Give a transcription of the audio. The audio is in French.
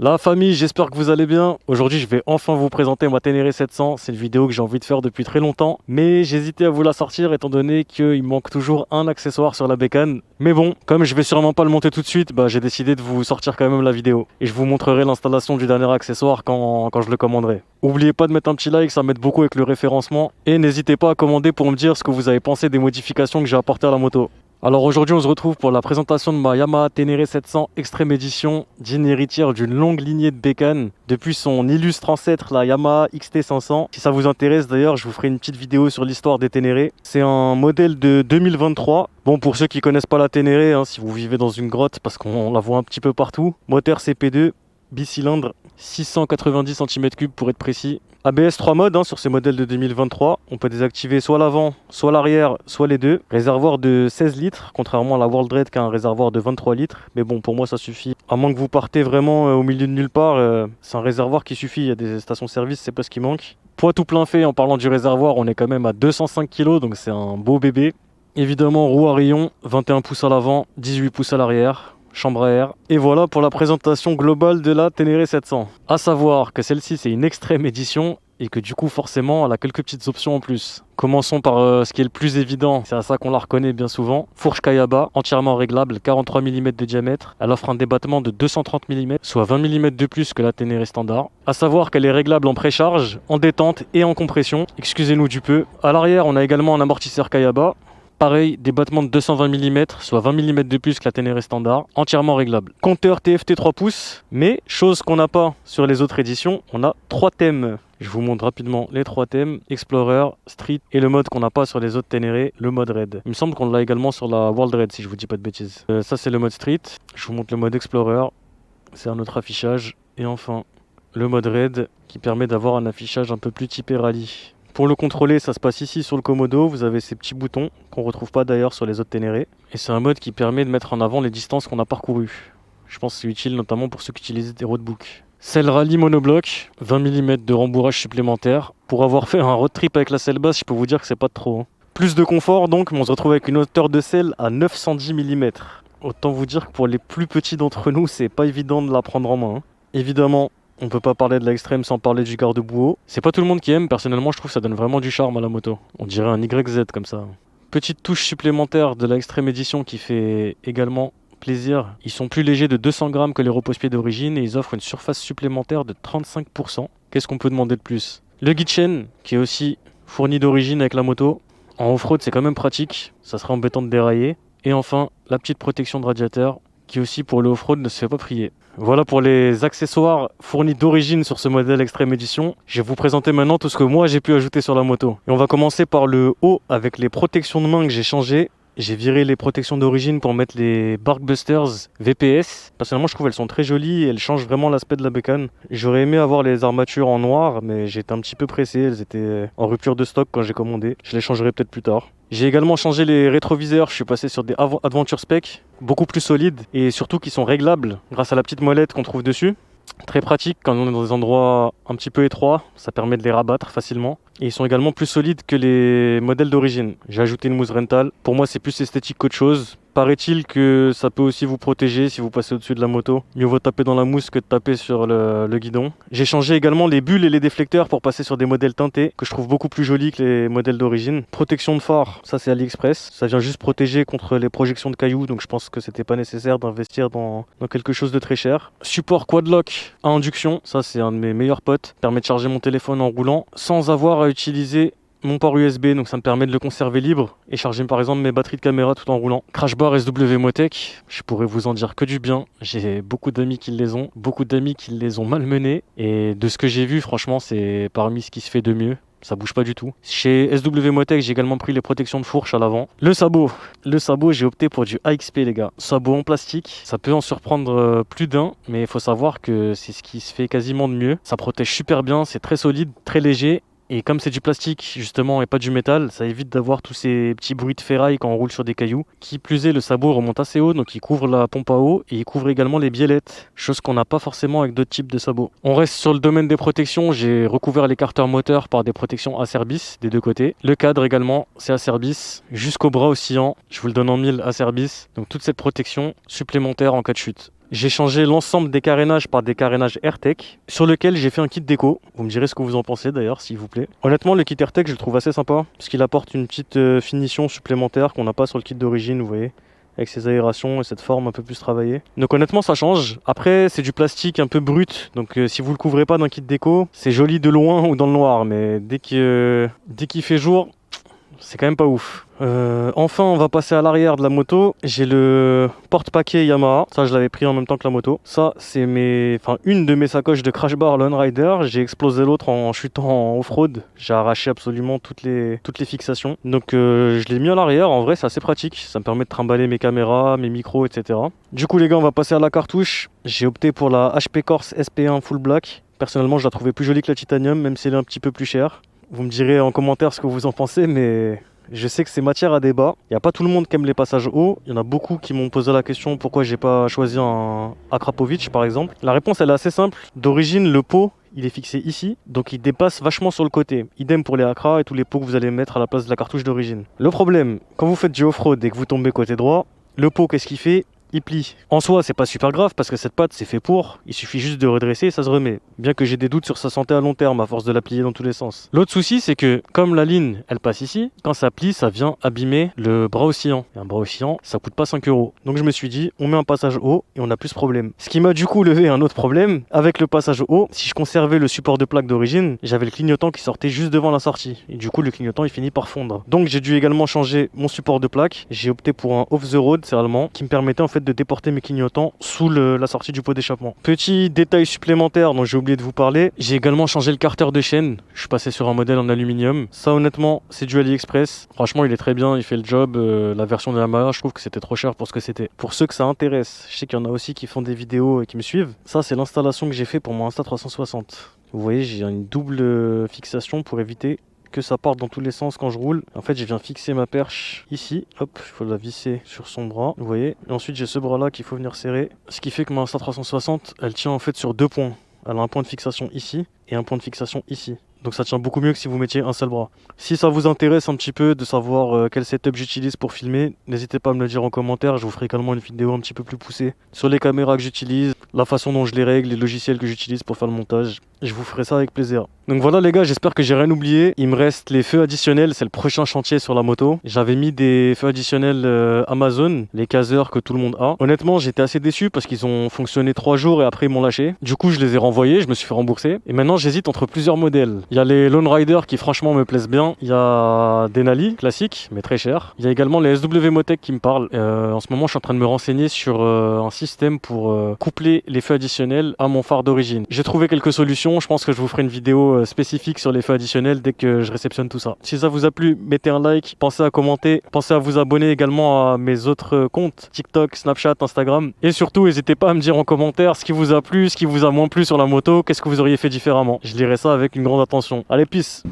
La famille, j'espère que vous allez bien. Aujourd'hui, je vais enfin vous présenter ma Ténéré 700. C'est une vidéo que j'ai envie de faire depuis très longtemps, mais j'hésitais à vous la sortir étant donné qu'il manque toujours un accessoire sur la bécane. Mais bon, comme je vais sûrement pas le monter tout de suite, j'ai décidé de vous sortir quand même la vidéo. Et je vous montrerai l'installation du dernier accessoire quand je le commanderai. N'oubliez pas de mettre un petit like, ça m'aide beaucoup avec le référencement. Et n'hésitez pas à commander pour me dire ce que vous avez pensé des modifications que j'ai apportées à la moto. Alors aujourd'hui on se retrouve pour la présentation de ma Yamaha Ténéré 700 Extreme Edition, digne héritière d'une longue lignée de bécanes depuis son illustre ancêtre la Yamaha XT500. Si ça vous intéresse d'ailleurs, je vous ferai une petite vidéo sur l'histoire des Ténéré. C'est un modèle de 2023. Bon, pour ceux qui connaissent pas la Ténéré, si vous vivez dans une grotte parce qu'on la voit un petit peu partout, moteur CP2, bicylindre, 690 cm3 pour être précis. ABS 3 modes sur ces modèles de 2023. On peut désactiver soit l'avant, soit l'arrière, soit les deux. Réservoir de 16 litres, contrairement à la World Red qui a un réservoir de 23 litres. Mais bon, pour moi ça suffit. À moins que vous partez vraiment au milieu de nulle part, c'est un réservoir qui suffit. Il y a des stations-service, c'est pas ce qui manque. Poids tout plein fait, en parlant du réservoir, on est quand même à 205 kg, donc c'est un beau bébé. Évidemment, roue à rayon, 21 pouces à l'avant, 18 pouces à l'arrière. Chambre à air. Et voilà pour la présentation globale de la Ténéré 700. A savoir que celle-ci c'est une extrême édition et que du coup forcément elle a quelques petites options en plus. Commençons par ce qui est le plus évident, c'est à ça qu'on la reconnaît bien souvent. Fourche Kayaba, entièrement réglable, 43 mm de diamètre. Elle offre un débattement de 230 mm, soit 20 mm de plus que la Ténéré standard. A savoir qu'elle est réglable en précharge, en détente et en compression. Excusez-nous du peu. À l'arrière on a également un amortisseur Kayaba. Pareil, débattement de 220 mm, soit 20 mm de plus que la Ténéré standard, entièrement réglable. Compteur TFT 3 pouces, mais chose qu'on n'a pas sur les autres éditions, on a 3 thèmes. Je vous montre rapidement les 3 thèmes, Explorer, Street et le mode qu'on n'a pas sur les autres Ténéré, le mode Red. Il me semble qu'on l'a également sur la World Red si je vous dis pas de bêtises. Ça c'est le mode Street, je vous montre le mode Explorer, c'est un autre affichage. Et enfin, le mode Red qui permet d'avoir un affichage un peu plus typé rallye. Pour le contrôler, ça se passe ici sur le Komodo. Vous avez ces petits boutons qu'on ne retrouve pas d'ailleurs sur les autres Ténéré. Et c'est un mode qui permet de mettre en avant les distances qu'on a parcourues. Je pense que c'est utile notamment pour ceux qui utilisent des roadbooks. Selle rallye monobloc, 20 mm de rembourrage supplémentaire. Pour avoir fait un road trip avec la selle basse, je peux vous dire que c'est pas de trop. Plus de confort donc, mais on se retrouve avec une hauteur de selle à 910 mm. Autant vous dire que pour les plus petits d'entre nous, c'est pas évident de la prendre en main. Évidemment, on peut pas parler de l'extrême sans parler du garde-boue haut. C'est pas tout le monde qui aime, personnellement je trouve que ça donne vraiment du charme à la moto. On dirait un YZ comme ça. Petite touche supplémentaire de la Extreme Edition qui fait également plaisir. Ils sont plus légers de 200 grammes que les repose-pieds d'origine et ils offrent une surface supplémentaire de 35%. Qu'est-ce qu'on peut demander de plus? Le guide chaîne qui est aussi fourni d'origine avec la moto. En off-road c'est quand même pratique, ça serait embêtant de dérailler. Et enfin la petite protection de radiateur qui aussi pour le off-road ne se fait pas prier. Voilà pour les accessoires fournis d'origine sur ce modèle Extreme Edition. Je vais vous présenter maintenant tout ce que moi j'ai pu ajouter sur la moto. Et on va commencer par le haut avec les protections de main que j'ai changées. J'ai viré les protections d'origine pour mettre les Barkbusters VPS. Personnellement, je trouve elles sont très jolies et elles changent vraiment l'aspect de la bécane. J'aurais aimé avoir les armatures en noir, mais j'étais un petit peu pressé. Elles étaient en rupture de stock quand j'ai commandé. Je les changerai peut-être plus tard. J'ai également changé les rétroviseurs. Je suis passé sur des Adventure Spec, beaucoup plus solides et surtout qui sont réglables grâce à la petite molette qu'on trouve dessus. Très pratique quand on est dans des endroits un petit peu étroits, ça permet de les rabattre facilement. Et ils sont également plus solides que les modèles d'origine. J'ai ajouté une mousse rental. Pour moi c'est plus esthétique qu'autre chose. Paraît-il que ça peut aussi vous protéger si vous passez au-dessus de la moto. Mieux vaut taper dans la mousse que de taper sur le guidon. J'ai changé également les bulles et les déflecteurs pour passer sur des modèles teintés que je trouve beaucoup plus jolis que les modèles d'origine. Protection de phare, ça c'est AliExpress. Ça vient juste protéger contre les projections de cailloux, donc je pense que c'était pas nécessaire d'investir dans quelque chose de très cher. Support quadlock à induction, ça c'est un de mes meilleurs potes. Permet de charger mon téléphone en roulant sans avoir à utiliser mon port USB, donc ça me permet de le conserver libre et charger par exemple mes batteries de caméra tout en roulant. Crash bar SW Motec, je pourrais vous en dire que du bien. J'ai beaucoup d'amis qui les ont, beaucoup d'amis qui les ont malmenés et de ce que j'ai vu, franchement, c'est parmi ce qui se fait de mieux. Ça bouge pas du tout. Chez SW Motec, j'ai également pris les protections de fourche à l'avant. Le sabot, j'ai opté pour du AXP les gars. Sabot en plastique, ça peut en surprendre plus d'un, mais il faut savoir que c'est ce qui se fait quasiment de mieux. Ça protège super bien, c'est très solide, très léger. Et comme c'est du plastique justement et pas du métal, ça évite d'avoir tous ces petits bruits de ferraille quand on roule sur des cailloux. Qui plus est, le sabot remonte assez haut, donc il couvre la pompe à eau et il couvre également les biellettes, chose qu'on n'a pas forcément avec d'autres types de sabots. On reste sur le domaine des protections, j'ai recouvert les carters moteurs par des protections Acerbis des deux côtés. Le cadre également, c'est Acerbis, jusqu'au bras oscillant, je vous le donne en mille Acerbis. Donc toute cette protection supplémentaire en cas de chute. j'ai changé l'ensemble des carénages par des carénages AirTech sur lequel j'ai fait un kit déco. Vous me direz ce que vous en pensez d'ailleurs, s'il vous plaît. Honnêtement, le kit AirTech, je le trouve assez sympa parce qu'il apporte une petite finition supplémentaire qu'on n'a pas sur le kit d'origine, vous voyez, avec ses aérations et cette forme un peu plus travaillée. Donc honnêtement, ça change. Après, c'est du plastique un peu brut, donc si vous le couvrez pas d'un kit déco, c'est joli de loin ou dans le noir, mais dès qu'il fait jour, c'est quand même pas ouf. Enfin, on va passer à l'arrière de la moto. J'ai le porte-paquet Yamaha. Ça, je l'avais pris en même temps que la moto. Ça, c'est une de mes sacoches de Crash Bar Lone Rider. J'ai explosé l'autre en chutant en off-road. J'ai arraché absolument toutes les fixations. Donc, je l'ai mis à l'arrière. En vrai, c'est assez pratique. Ça me permet de trimballer mes caméras, mes micros, etc. Du coup, les gars, on va passer à la cartouche. J'ai opté pour la HP Corse SP1 Full Black. Personnellement, je la trouvais plus jolie que la Titanium, même si elle est un petit peu plus chère. Vous me direz en commentaire ce que vous en pensez, mais je sais que c'est matière à débat. Il n'y a pas tout le monde qui aime les passages hauts. Il y en a beaucoup qui m'ont posé la question pourquoi j'ai pas choisi un Akrapovic par exemple. La réponse elle est assez simple. D'origine, le pot il est fixé ici, donc il dépasse vachement sur le côté. Idem pour les Akra et tous les pots que vous allez mettre à la place de la cartouche d'origine. Le problème, quand vous faites du off-road et que vous tombez côté droit, le pot qu'est-ce qu'il fait ? Il plie. En soi, c'est pas super grave parce que cette patte c'est fait pour. Il suffit juste de redresser et ça se remet. Bien que j'ai des doutes sur sa santé à long terme à force de la plier dans tous les sens. L'autre souci, c'est que comme la ligne elle passe ici, quand ça plie, ça vient abîmer le bras oscillant. Et un bras oscillant, ça coûte pas 5 €. Donc je me suis dit, on met un passage haut et on a plus ce problème. Ce qui m'a du coup levé un autre problème. Avec le passage haut, si je conservais le support de plaque d'origine, j'avais le clignotant qui sortait juste devant la sortie. Et du coup, le clignotant il finit par fondre. Donc j'ai dû également changer mon support de plaque. J'ai opté pour un off the road, c'est allemand, qui me permettait en fait de déporter mes clignotants sous la sortie du pot d'échappement. Petit détail supplémentaire dont j'ai oublié de vous parler, j'ai également changé le carter de chaîne. Je suis passé sur un modèle en aluminium. Ça honnêtement, c'est du AliExpress. Franchement, il est très bien, il fait le job. La version de Yamaha, je trouve que c'était trop cher pour ce que c'était. Pour ceux que ça intéresse, je sais qu'il y en a aussi qui font des vidéos et qui me suivent. Ça, c'est l'installation que j'ai fait pour mon Insta360. Vous voyez, j'ai une double fixation pour éviter que ça parte dans tous les sens quand je roule. En fait, je viens fixer ma perche ici. Hop, il faut la visser sur son bras. Vous voyez. Et ensuite, j'ai ce bras-là qu'il faut venir serrer. Ce qui fait que ma Insta360, elle tient en fait sur 2 points. Elle a un point de fixation ici et un point de fixation ici. Donc ça tient beaucoup mieux que si vous mettiez un seul bras. Si ça vous intéresse un petit peu de savoir quel setup j'utilise pour filmer, n'hésitez pas à me le dire en commentaire. Je vous ferai également une vidéo un petit peu plus poussée sur les caméras que j'utilise, la façon dont je les règle, les logiciels que j'utilise pour faire le montage. Je vous ferai ça avec plaisir. Donc voilà les gars, j'espère que j'ai rien oublié. Il me reste les feux additionnels, c'est le prochain chantier sur la moto. J'avais mis des feux additionnels Amazon, les caseurs que tout le monde a. Honnêtement, j'étais assez déçu parce qu'ils ont fonctionné 3 jours et après ils m'ont lâché. Du coup, je les ai renvoyés, je me suis fait rembourser. Et maintenant, j'hésite entre plusieurs modèles. Il y a les Lone Rider qui franchement me plaisent bien. Il y a Denali, classique, mais très cher. Il y a également les SW Motec qui me parlent. En ce moment, je suis en train de me renseigner sur un système pour coupler les feux additionnels à mon phare d'origine. J'ai trouvé quelques solutions. Je pense que je vous ferai une vidéo spécifique sur les feux additionnels dès que je réceptionne tout ça. Si ça vous a plu, mettez un like, pensez à commenter, pensez à vous abonner également à mes autres comptes, TikTok, Snapchat, Instagram. Et surtout, n'hésitez pas à me dire en commentaire ce qui vous a plu, ce qui vous a moins plu sur la moto, qu'est-ce que vous auriez fait différemment. Je lirai ça avec une grande attention. Allez, peace!